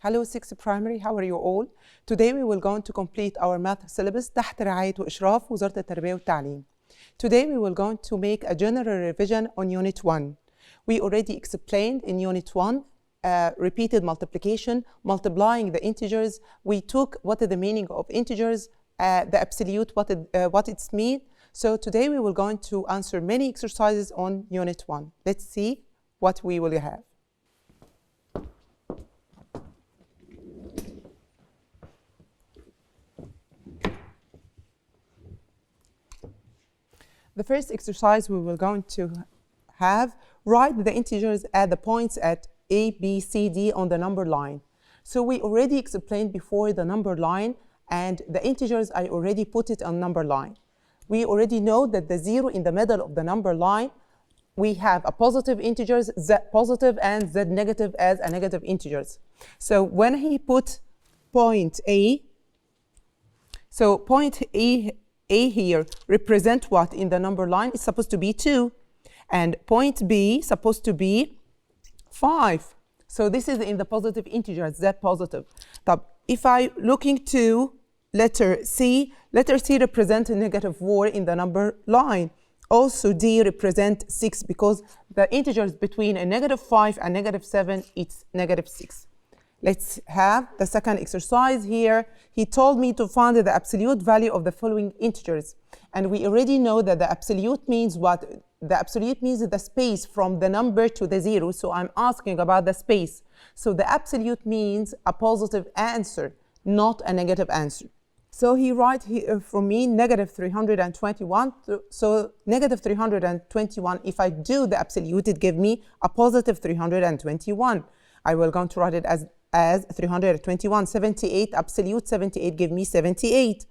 Hello 6th primary, how are you all? Today we will go to complete our math syllabus تحت رعاية وإشراف وزارة التربية والتعليم. Today we will go to make a general revision on Unit 1. We already explained in Unit 1 repeated multiplication, multiplying the integers. We took what is the meaning of integers, the absolute, what it's mean. So today we will go to answer many exercises on Unit 1. Let's see what we will have. The first exercise we will going to have, write the integers at the points at A, B, C, D on the number line. So we already explained before the number line, and the integers I already put it on number line. We already know that the 0 in the middle of the number line, we have a positive integers, z positive and z negative as a negative integers. So when he put point A, so point A here represent what in the number line? It's supposed to be 2. And point B supposed to be 5. So this is in the positive integers, z positive. If I looking to letter C represent a negative 4 in the number line. Also D represent 6 because the integers between a negative 5 and negative 7, it's negative 6. Let's have the second exercise here. He told me to find the absolute value of the following integers. And we already know that the absolute means what? The absolute means the space from the number to the 0. So I'm asking about the space. So the absolute means a positive answer, not a negative answer. So he write here for me negative 321. So negative 321, if I do the absolute, it give me a positive 321. I will go to write it as 321. 78, absolute 78 give me 78.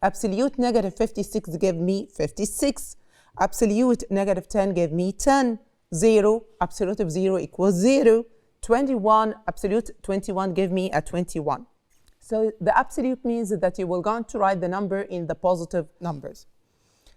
Absolute negative 56 give me 56. Absolute negative 10 give me 10. 0, absolute of 0 equals 0. 21, absolute 21 give me a 21. So the absolute means that you will go to write the number in the positive numbers.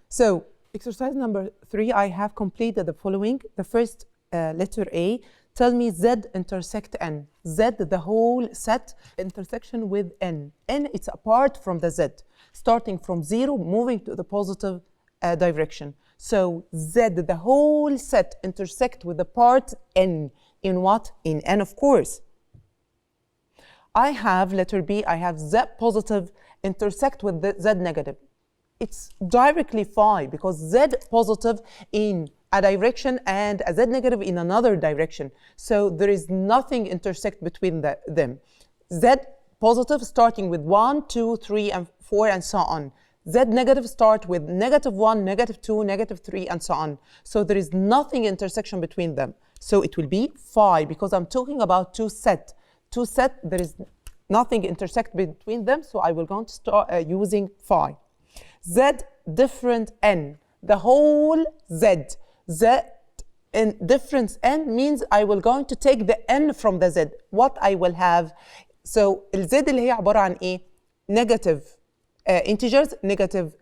So exercise number 3, I have completed the following. The first letter A, tell me Z intersect N. Z, the whole set, intersection with N. N, it's apart from the Z, starting from 0, moving to the positive direction. So Z, the whole set, intersect with the part N. In what? In N, of course. I have letter B, I have Z positive intersect with the Z negative. It's directly 5 because Z positive in a direction and a Z negative in another direction. So there is nothing intersect between them. Z positive starting with 1, 2, 3, and 4, and so on. Z negative start with negative 1, negative 2, negative 3, and so on. So there is nothing intersection between them. So it will be 5 because I'm talking about two set. Two set, there is nothing intersect between them. So I will go to start using 5. Z different N, the whole Z. Z in difference N means I will going to take the N from the Z. What I will have, so ال Z اللي هي عبارة عن إيه؟ Negative integers, negative,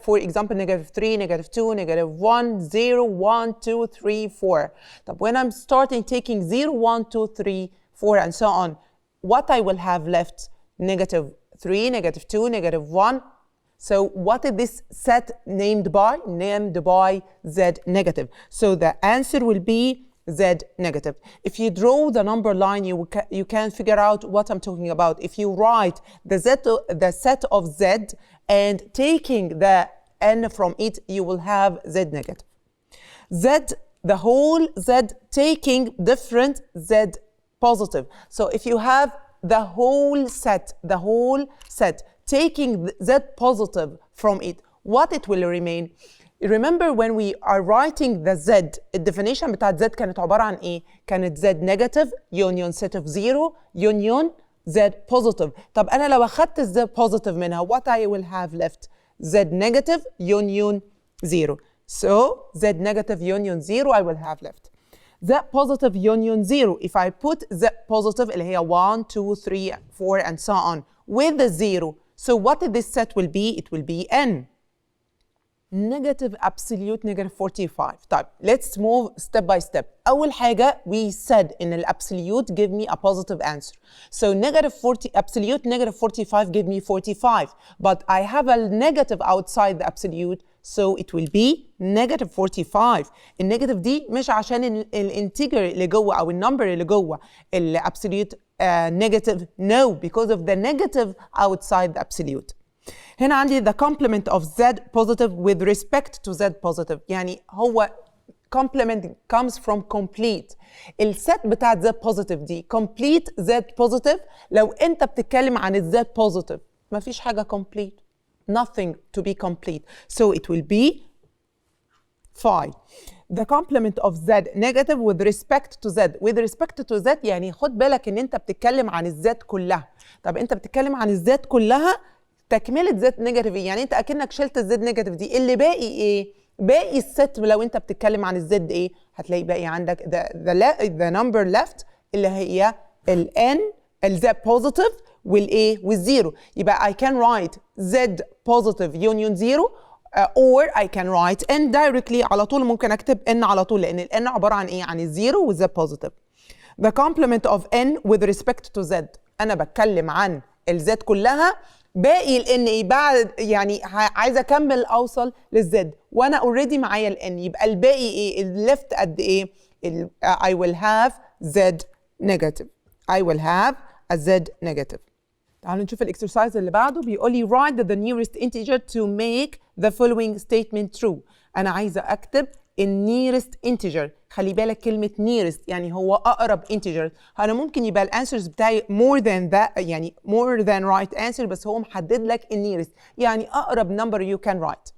for example, negative 3, negative 2, negative 1, 0, 1, 2, 3, 4. But when I'm starting taking 0, 1, 2, 3, 4, and so on, what I will have left? Negative 3, negative 2, negative 1. So what is this set named by? Named by Z negative. So the answer will be Z negative. If you draw the number line, you can figure out what I'm talking about. If you write the set of Z and taking the N from it, you will have Z negative. Z, the whole Z taking different Z positive. So if you have the whole set, taking Z positive from it, what it will remain? Remember when we are writing the Z, الديفينيشن بتاعت Z كانت عبارة عن إيه؟ كانت Z negative union set of 0 union Z positive. طب أنا لو أخدت Z positive منها, what I will have left? Z negative union 0. So Z negative union 0 I will have left. Z positive union 0. If I put Z positive اللي هي 1, 2, 3, 4, and so on with the 0. So what this set will be? It will be N. negative absolute negative 45. طيب let's move step by step. أول حاجة we said in the absolute give me a positive answer. So negative 40 absolute negative 45 give me 45. But I have a negative outside the absolute, so it will be negative 45. النيجاتيف دي مش عشان الانتجر اللي جوه أو النمبر اللي جوه الابسوليوت negative. No, because of the negative outside the absolute. هنا عندي the complement of z positive with respect to z positive. يعني هو complement comes from complete. الست بتاعت z positive دي complete z positive. لو انت بتتكلم عن ال z positive ما فيش حاجة complete. Nothing to be complete. So it will be phi. The complement of z negative with respect to z. With respect to z يعني خد بالك ان انت بتتكلم عن ال z كلها. طب انت بتتكلم عن ال z كلها تكملة زد نيجاتيف، يعني انت اكنك شلت الزد نيجاتيف دي، اللي باقي ايه؟ باقي الست. لو انت بتتكلم عن الزد ايه؟ هتلاقي باقي عندك the number left اللي هي ال n الزد بوزيتيف والايه؟ والزيرو. يبقى I can write z positive union 0 or I can write n directly. على طول ممكن اكتب n على طول، لان ال n عبارة عن ايه؟ عن الزيرو والزد بوزيتيف. The complement of n with respect to z. انا بتكلم عن الزد كلها، باقي ال n ايه؟ بعد يعني عايزه اكمل اوصل للزد وانا اوريدي معايا ال n، يبقى الباقي ايه؟ الليفت قد ايه؟ I will have z negative. I will have a z negative. تعالوا نشوف الاكسرسايز اللي بعده. بيقول لي write the nearest integer to make the following statement true. انا عايزه اكتب nearest integer. خلي بالك كلمة nearest يعني هو أقرب integer. أنا ممكن يبقى الانسرز بتاعي more than that، يعني more than right answer، بس هو محدد لك nearest يعني أقرب number you can write.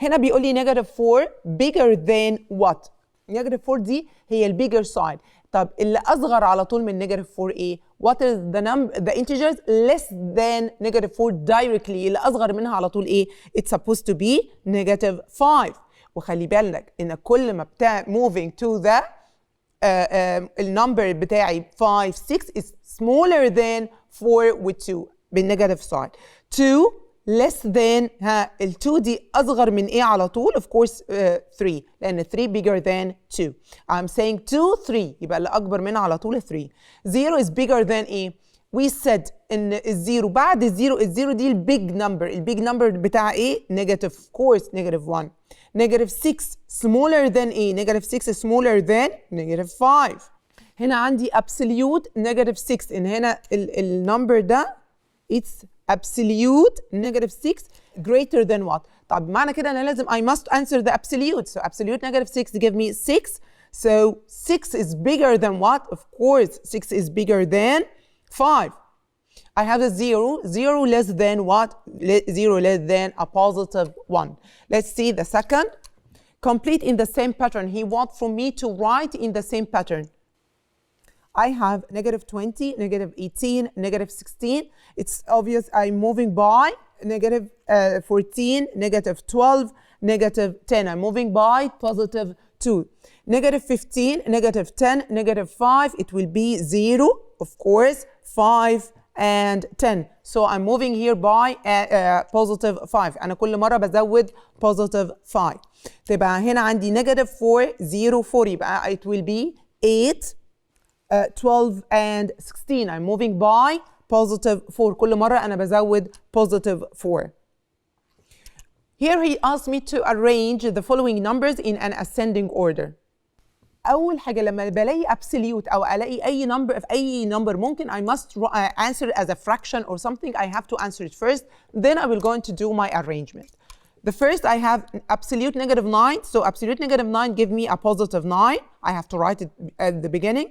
هنا بيقول لي negative 4 bigger than what؟ negative 4 دي هي ال bigger side. طب اللي أصغر على طول من negative 4 إيه؟ What is the integers less than negative 4 directly؟ اللي أصغر منها على طول إيه؟ It's supposed to be negative 5. وخلي بالك ان كل ما بتاع moving to the النمبر بتاعي 5 6 is smaller than 4 with 2 بالنيجاتيف سايد. 2 less than ال 2 دي اصغر من ايه على طول؟ of course 3 لان 3 bigger than 2. I'm saying 2 3 يبقى اللي اكبر منها على طول 3. 0 is bigger than ايه؟ we said ان الزيرو بعد الزيرو دي البيج نمبر بتاع ايه؟ negative of course negative 1. negative 6 smaller than ايه؟ negative 6 smaller than negative 5. هنا عندي absolute negative 6 ان هنا النمبر ده it's absolute negative 6 greater than what؟ طب معنى كده انا لازم I must answer the absolute. So absolute negative 6 give me 6. So 6 is bigger than what? Of course 6 is bigger than 5. I have a 0 less than what? 0 less than a positive 1. Let's see the second. Complete in the same pattern. He wants from me to write in the same pattern. I have negative 20, negative 18, negative 16. It's obvious I'm moving by negative 14, negative 12, negative 10. I'm moving by positive 2. Negative 15, negative 10, negative 5. It will be 0, of course, 5 and 10. So I'm moving here by positive 5. أنا كل مرة بزود positive 5. تبقى هنا عندي negative 4, 0, 4. يبقى it will be 8, 12 and 16. I'm moving by positive 4. كل مرة أنا بزود positive 4. Here he asked me to arrange the following numbers in an ascending order. أول حاجة لما بلاقي absolute أو ألاقي أي number في أي number ممكن I must answer as a fraction or something. I have to answer it first. Then I will go to do my arrangement. The first I have absolute negative 9. So absolute negative 9 give me a positive 9. I have to write it at the beginning.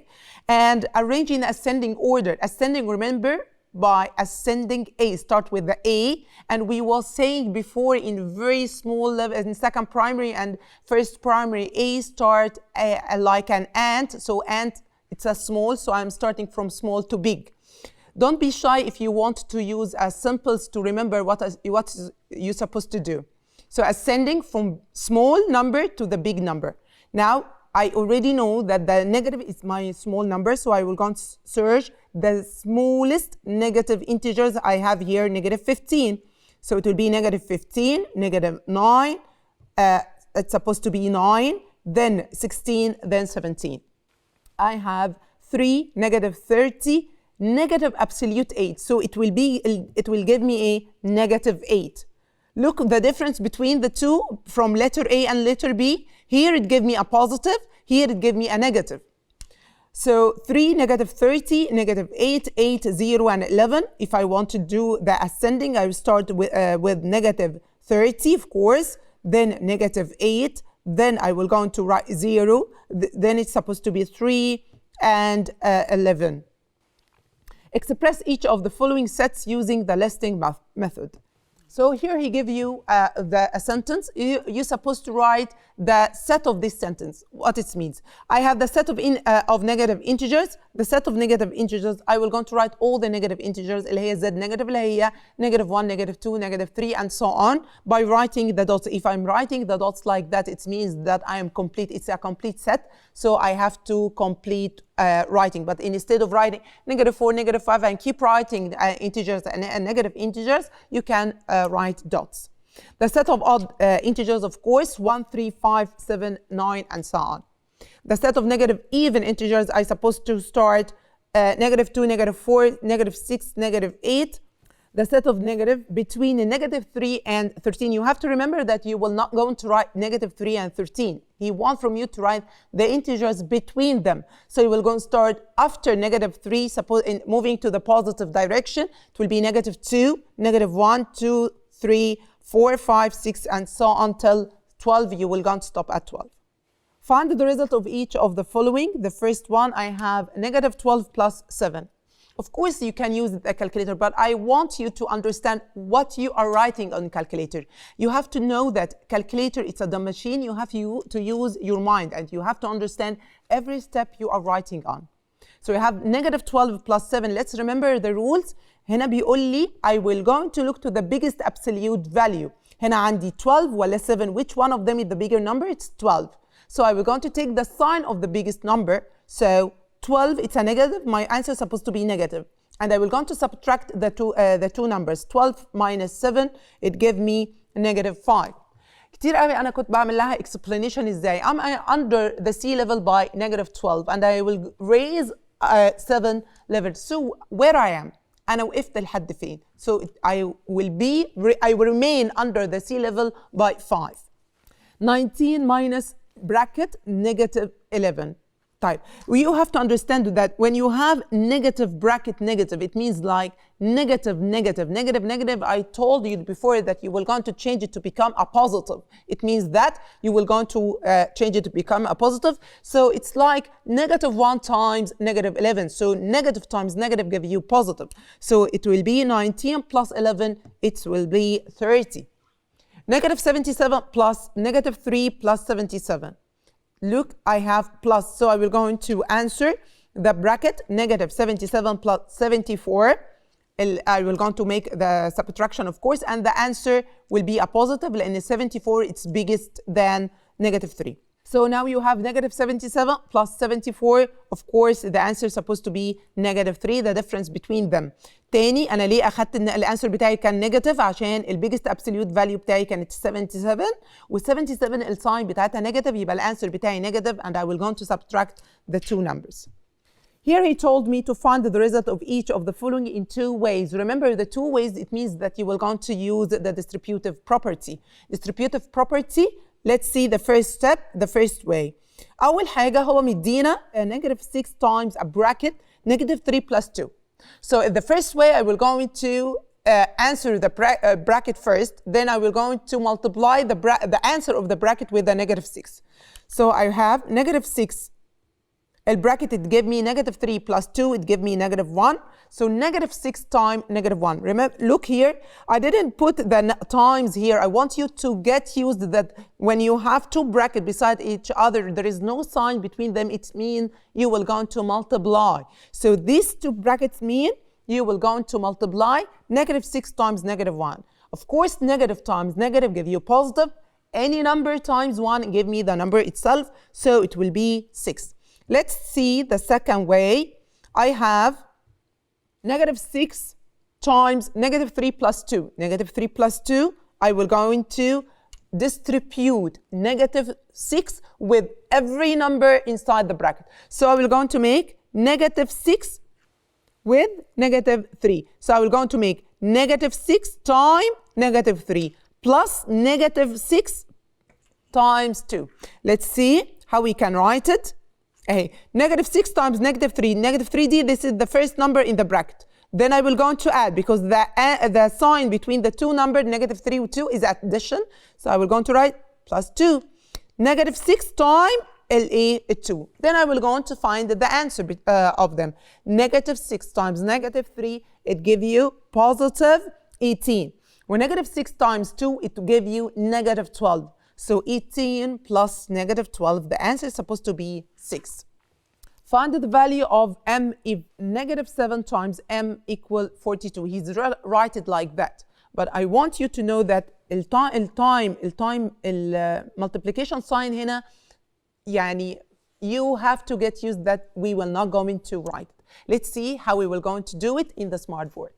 And arranging the ascending order. Ascending, remember, by ascending A. Start with the A. And we were saying before in very small level, in second primary and first primary, A start like an ant. So ant, it's a small, so I'm starting from small to big. Don't be shy if you want to use simples to remember what you're supposed to do. So ascending from small number to the big number. Now, I already know that the negative is my small number, so I will go and search the smallest negative integers I have here, negative 15. So it will be negative 15, negative 9, it's supposed to be 9, then 16, then 17. I have 3, negative 30, negative absolute 8. So it will give me a negative 8. Look the difference between the two from letter A and letter B. Here it gave me a positive, here it gave me a negative. So 3, negative 30, negative 8, 8, 0, and 11. If I want to do the ascending, I will start with negative 30, of course, then negative 8, then I will go into write 0, then it's supposed to be 3 and 11. Express each of the following sets using the listing method. So here he give you a sentence. You're supposed to write the set of this sentence, what it means. I have the set of negative integers. The set of negative integers, I will go to write all the negative integers اللي هي z negative اللي هي negative 1, negative 2, negative 3, and so on by writing the dots. If I'm writing the dots like that, it means that I am complete. It's a complete set. So I have to complete writing. But instead of writing negative 4, negative 5, and keep writing integers and negative integers, you can write dots. The set of odd integers, of course, 1, 3, 5, 7, 9, and so on. The set of negative even integers, I supposed to start negative 2, negative 4, negative 6, negative 8. The set of negative between negative 3 and 13. You have to remember that you will not go to write negative 3 and 13. He wants from you to write the integers between them. So you will go and start after negative 3, moving to the positive direction. It will be negative 2, negative 1, 2, 3, 4, 5, 6, and so on till 12. You will go and stop at 12. Find the result of each of the following. The first one, I have negative 12 plus 7. Of course, you can use the calculator, but I want you to understand what you are writing on calculator. You have to know that calculator, it's a dumb machine. You have to use your mind, and you have to understand every step you are writing on. So we have negative 12 plus 7. Let's remember the rules. هنا بيقول لي I will going to look to the biggest absolute value. هنا عندي 12 ولا 7. Which one of them is the bigger number? It's 12. So I will going to take the sign of the biggest number. So 12, it's a negative. My answer is supposed to be negative. And I will going to subtract the two numbers. 12 minus 7, it gave me negative 5. كتير قوي أنا كنت بعمل لها explanation إزاي. I'm under the sea level by negative 12 and I will raise 7 levels. So where I am, أنا وقفت لحد فين. So I will remain under the sea level by 5. 19 minus bracket negative 11. Type. You have to understand that when you have negative bracket negative, it means like negative, negative, negative, negative. I told you before that you will going to change it to become a positive. It means that you will going to change it to become a positive. So it's like negative 1 times negative 11. So negative times negative give you positive. So it will be 19 plus 11. It will be 30. Negative 77 plus negative 3 plus 77. Look, I have plus, so I will go to answer the bracket negative 77 plus 74. I will go to make the subtraction, of course, and the answer will be a positive. لأن 74 it's biggest than negative 3. So now you have negative 77 plus 74. Of course, the answer is supposed to be negative 3, the difference between them. تاني أنا ليه أخدت إن الأنسر بتاعي كان نيجاتيف؟ عشان البيجست أبسوليوت فاليو بتاعي كانت 77 و 77 الساين بتاعتها نيجاتيف، يبقى الأنسر بتاعي نيجاتيف and I will go to subtract the two numbers. Here he told me to find the result of each of the following in 2 ways. Remember the 2 ways, it means that you will go to use the distributive property. Distributive property, let's see the first step, the first way. أول حاجة هو مدينا negative 6 times a bracket negative 3 plus 2. So in the first way, I will go to answer the bracket first, then I will go to multiply the answer of the bracket with the negative 6. So I have negative 6. The bracket, it gave me negative 3 plus 2, it gave me negative 1. So negative 6 times negative 1. Remember, look here, I didn't put the times here. I want you to get used that when you have 2 brackets beside each other, there is no sign between them. It means you will go to multiply. So these 2 brackets mean you will go to multiply negative 6 times negative 1. Of course, negative times negative give you positive. Any number times 1 give me the number itself. So it will be 6. Let's see the second way. I have negative 6 times negative 3 plus 2. Negative 3 plus 2, I will go into distribute -6 with every number inside the bracket. So I will going to make -6 with -3. So I will going to make -6 times -3 plus -6 times 2. Let's see how we can write it. Hey, -6 times -3. -3d, this is the first number in the bracket. Then I will go to add because the sign between the two numbers, -3 and 2, is addition. So I will go to write plus 2. -6 times 2. Then I will go on to find the answer of them. -6 times -3, it gives you positive 18. When -6 times 2, it will give you -12. So 18 plus -12, the answer is supposed to be 6. Find the value of m if -7 times m equal 42. He's write it like that. But I want you to know that multiplication sign هنا يعني you have to get used that we will not go into write it. Let's see how we will going to do it in the smart board.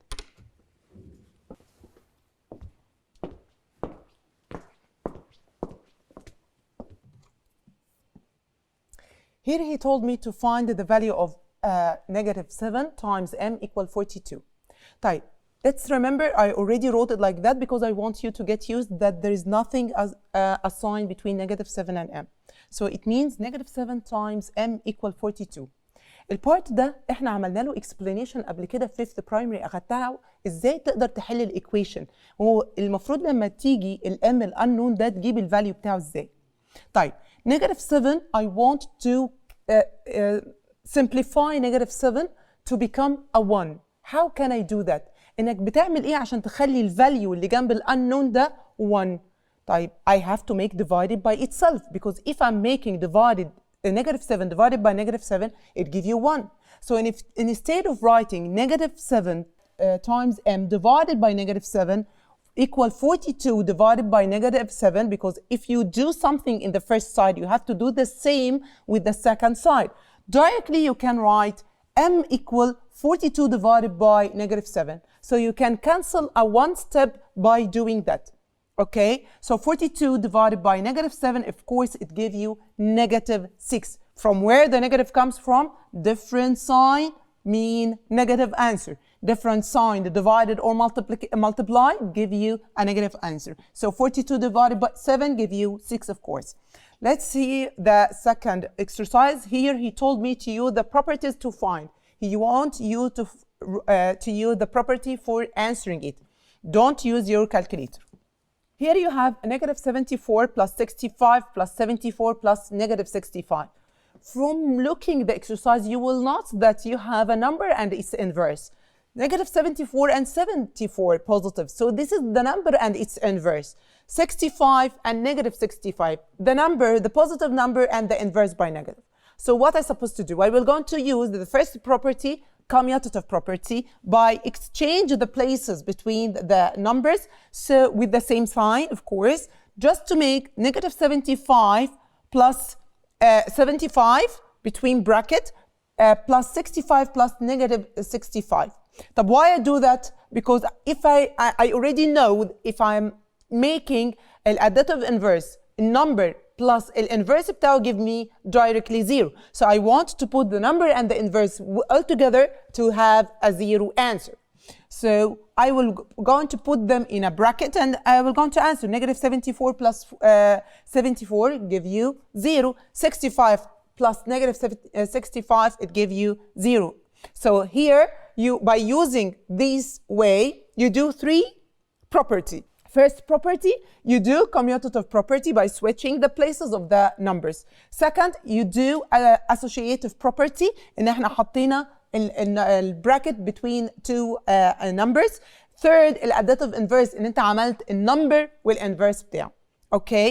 Here he told me to find the value of -7 times m equal 42. طيب, let's remember I already wrote it like that because I want you to get used that there is nothing as a sign between -7 and m. So it means -7 times m equal 42. البارت ده احنا عملنا له explanation قبل كده في 5th primary، اخدتها ازاي تقدر تحل الايكويشن. هو المفروض لما تيجي الام الانون ده تجيب الفاليو بتاعه ازاي. طيب -7 I want to simplify -7 to become a 1. How can I do that؟ انك بتعمل ايه عشان تخلي الفاليو اللي جنب الانون ده 1؟ طيب I have to make divided by itself because if I'm making divided -7 divided by -7 it gives you 1. So instead of writing -7 times m divided by -7 equal 42 divided by -7, because if you do something in the first side, you have to do the same with the second side. Directly, you can write m equal 42 divided by -7. So you can cancel a one step by doing that. Okay, so 42 divided by -7, of course, it gives you -6. From where the negative comes from? Different sign mean negative answer. Different sign, the divided or multiply, give you a negative answer. So 42 divided by 7 give you 6, of course. Let's see the second exercise. Here he told me to use the properties to find. He wants you to use the property for answering it. Don't use your calculator. Here you have a -74 plus 65 plus 74 plus -65. From looking the exercise, you will note that you have a number and its inverse. -74 and 74 positive. So this is the number and its inverse. 65 and -65. The number, the positive number and the inverse by negative. So what I'm supposed to do? I will going to use the first property, commutative property, by exchange the places between the numbers. So with the same sign, of course, just to make -75 plus 75 between bracket plus 65 plus -65. But why I do that? Because if I already know if I'm making an additive inverse number plus the inverse بتاعه give me directly 0. So I want to put the number and the inverse all together to have a 0 answer. So I will going to put them in a bracket and I will going to answer -74 plus 74 give you 0. 65 plus -65 it give you 0. So here you by using this way you do 3 property. First property, you do commutative property by switching the places of the numbers. Second, you do associative property ان احنا حطينا البراكت between two numbers. Third, الاديتيف inverse ان انت عملت النمبر والانفرس بتاعه. Okay,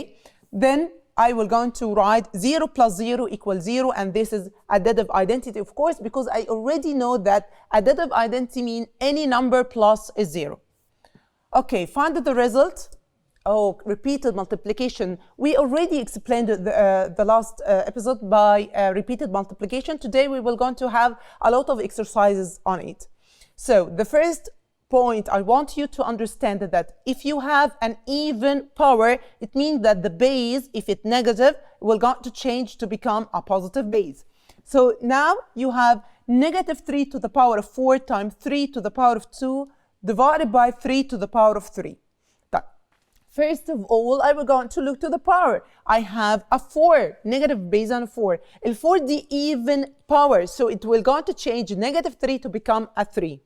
then I will going to write 0 plus 0 equals 0, and this is additive identity, of course, because I already know that additive identity means any number plus is 0. Okay, find the result. Oh, repeated multiplication. We already explained the last episode by repeated multiplication. Today we will going to have a lot of exercises on it. So the first point, I want you to understand that if you have an even power, it means that the base, if it's negative, will go to change to become a positive base. So now you have negative 3 to the power of 4 times 3 to the power of 2 divided by 3 to the power of 3. First of all, I will go to look to the power. I have a 4, negative base on 4. El 4 the even power, so it will go to change negative 3 to become a 3.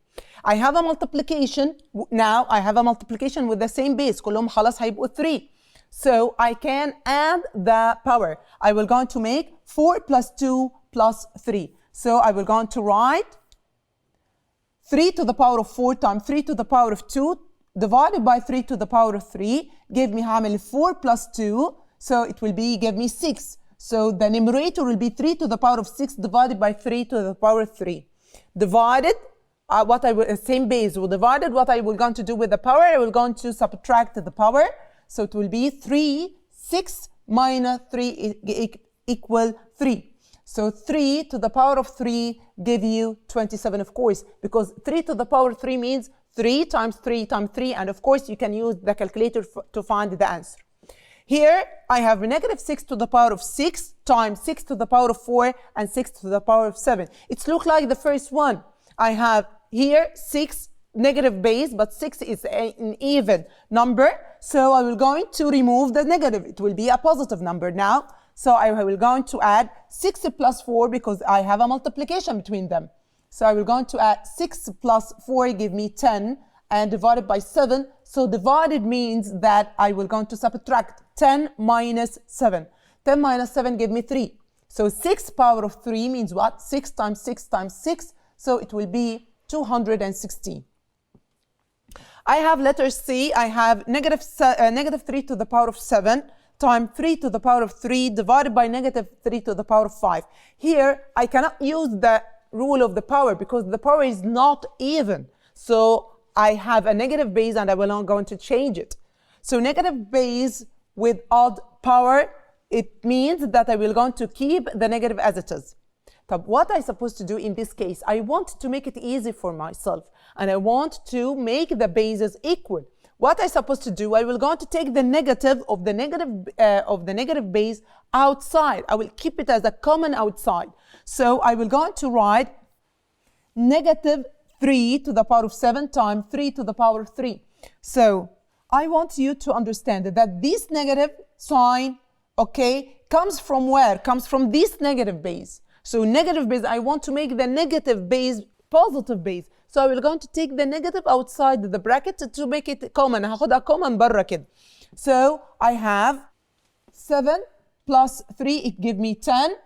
I have a multiplication. Now I have a multiplication with the same base. كلهم خلاص هيبقوا 3. So I can add the power. I will go to make 4 plus 2 plus 3. So I will go to write 3 to the power of 4 times 3 to the power of 2 divided by 3 to the power of 3 give me هعمل 4 plus 2, so it will be give me 6. So the numerator will be 3 to the power of 6 divided by 3 to the power of 3. Divided what I will same base will divided what I will going to do with the power. I will going to subtract the power, so it will be 3 6 minus 3 equal 3. So 3 to the power of 3 give you 27, of course, because 3 to the power of 3 means 3 times 3 times 3, and of course you can use the calculator to find the answer. Here I have negative 6 to the power of 6 times 6 to the power of 4 and 6 to the power of 7. It looks like the first one. I have here 6 negative base, but 6 is an even number, so I will going to remove the negative. It will be a positive number now. So I will going to add 6 plus 4 because I have a multiplication between them. So I will going to add 6 plus 4 give me 10 and divided by 7. So divided means that I will going to subtract 10 minus 7. 10 minus 7 give me 3. So 6 power of 3 means what? 6 times 6 times 6. So it will be 216. I have letter C. I have negative 3 to the power of 7 times 3 to the power of 3 divided by negative 3 to the power of 5. Here I cannot use the rule of the power because the power is not even. So I have a negative base and I will not going to change it. So negative base with odd power, it means that I will going to keep the negative as it is. But what I supposed to do in this case, I want to make it easy for myself and I want to make the bases equal. What I supposed to do, I will going to take the negative of the negative base outside. I will keep it as a common outside. So I will going to write negative 3 to the power of 7 times 3 to the power of 3. So I want you to understand that this negative sign, okay, comes from where? Comes from this negative base. So negative base, I want to make the negative base positive base. So I will going to take the negative outside the bracket to make it common. هاخدها common برا كده. So I have 7 plus 3, it give me 10.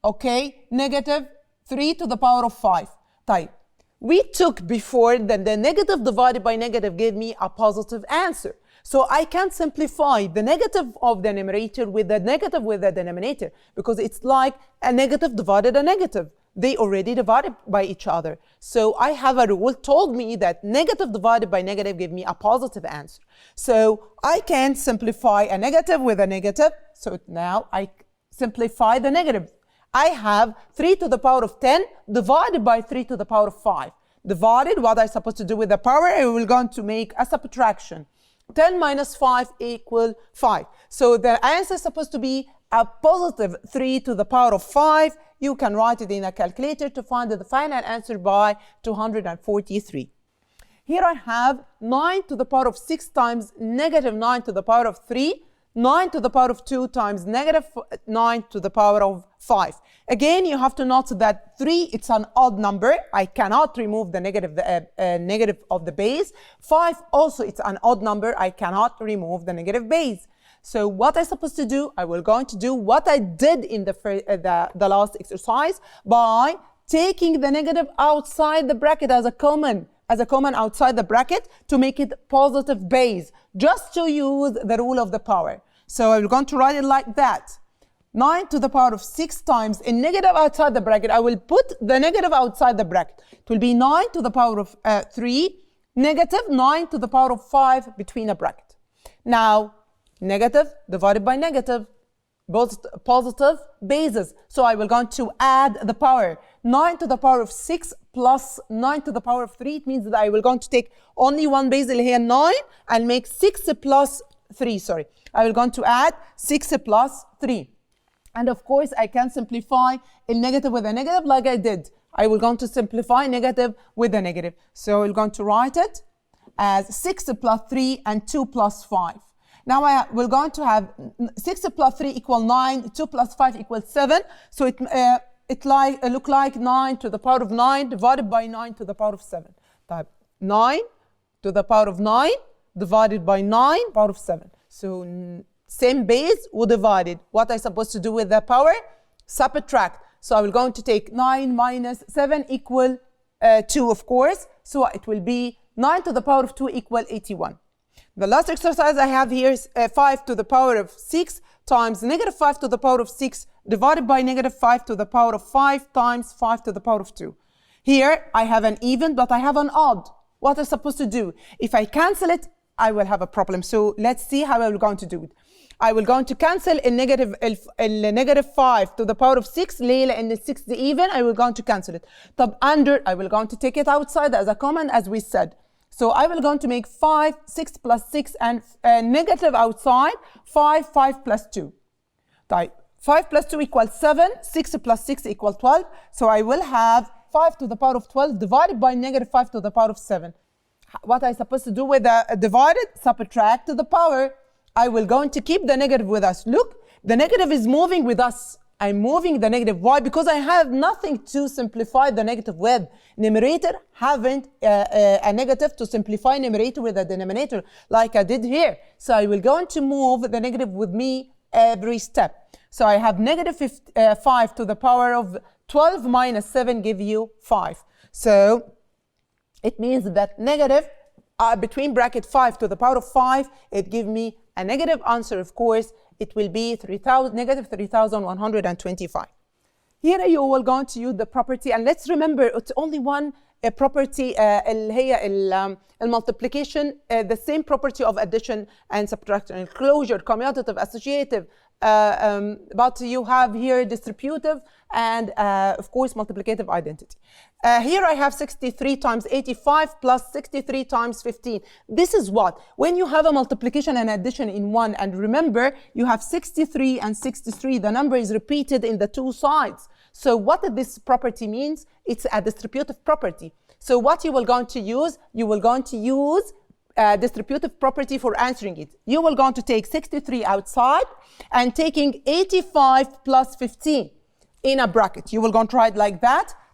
Okay, negative 3 to the power of 5. طيب. We took before that the negative divided by negative gave me a positive answer. So I can simplify the negative of the numerator with the negative with the denominator because it's like a negative divided a negative. They already divided by each other. So I have a rule told me that negative divided by negative give me a positive answer. So I can simplify a negative with a negative. So now I simplify the negative. I have 3 to the power of 10 divided by 3 to the power of 5. Divided, what I'm supposed to do with the power, I will going to make a subtraction. 10 minus 5 equal 5. So the answer is supposed to be a positive 3 to the power of 5. You can write it in a calculator to find the final answer by 243. Here I have 9 to the power of 6 times negative 9 to the power of 3. 9 to the power of 2 times negative 9 to the power of 5. Again, you have to note that 3, it's an odd number. I cannot remove the negative of the base. 5, also, it's an odd number. I cannot remove the negative base. So what I'm supposed to do, I will going to do what I did in the last exercise by taking the negative outside the bracket as a common outside the bracket to make it positive base, just to use the rule of the power. So I'm going to write it like that. 9 to the power of 6 times a negative outside the bracket. I will put the negative outside the bracket. It will be 9 to the power of 3, negative 9 to the power of 5 between a bracket. Now, negative divided by negative. positive bases. So I will going to add the power. 9 to the power of 6 plus 9 to the power of 3. It means that I will going to take only one base اللي هي 9 and make 6 plus 3, sorry. I will going to add 6 plus 3. And of course, I can simplify a negative with a negative like I did. I will going to simplify negative with a negative. So we're going to write it as 6 plus 3 and 2 plus 5. Now we're going to have 6 plus 3 equal 9, 2 plus 5 equals 7. So it look like 9 to the power of 9 divided by 9 to the power of 7. Type 9 to the power of 9 divided by 9 power of 7. So same base or divided. What I supposed to do with the power? Subtract. So I will going to take 9 minus 7 equal 2, of course. So it will be 9 to the power of 2 equal 81. The last exercise I have here is 5 to the power of 6 times negative 5 to the power of 6 divided by negative 5 to the power of 5 times 5 to the power of 2. Here I have an even, but I have an odd. What am I supposed to do? If I cancel it, I will have a problem. So let's see how I will going to do it. I will going to cancel negative 5 to the power of 6 ليه؟ لأن 6 the even. I will going to cancel it. طب under I will going to take it outside as a common as we said. So I will going to make 5, 6 plus 6 and negative outside 5 plus 2. طيب 5 plus 2 equals 7, 6 plus 6 equals 12. So I will have 5 to the power of 12 divided by negative 5 to the power of 7. What I supposed to do with the divided? Subtract to the power. I will going to keep the negative with us. Look, the negative is moving with us. I'm moving the negative. Why? Because I have nothing to simplify the negative with. Numerator haven't a negative to simplify numerator with a denominator like I did here. So I will going to move the negative with me every step. So I have negative 5 to the power of 12 minus 7 give you 5. So it means that negative between bracket 5 to the power of 5, it gives me a negative answer, of course. It will be negative 3,125. Here you will going to use the property, and let's remember it's only one property اللي هي multiplication, the same property of addition and subtraction, closure, commutative, associative, but you have here distributive and of course multiplicative identity. Here I have 63 times 85 plus 63 times 15. This is what? When you have a multiplication and addition in one, and remember you have 63 and 63, the number is repeated in the two sides. So what this property means? It's a distributive property. So what you will going to use? You will going to use distributive property for answering it. You will going to take 63 outside and taking 85 plus 15 in a bracket. You will going to write like that.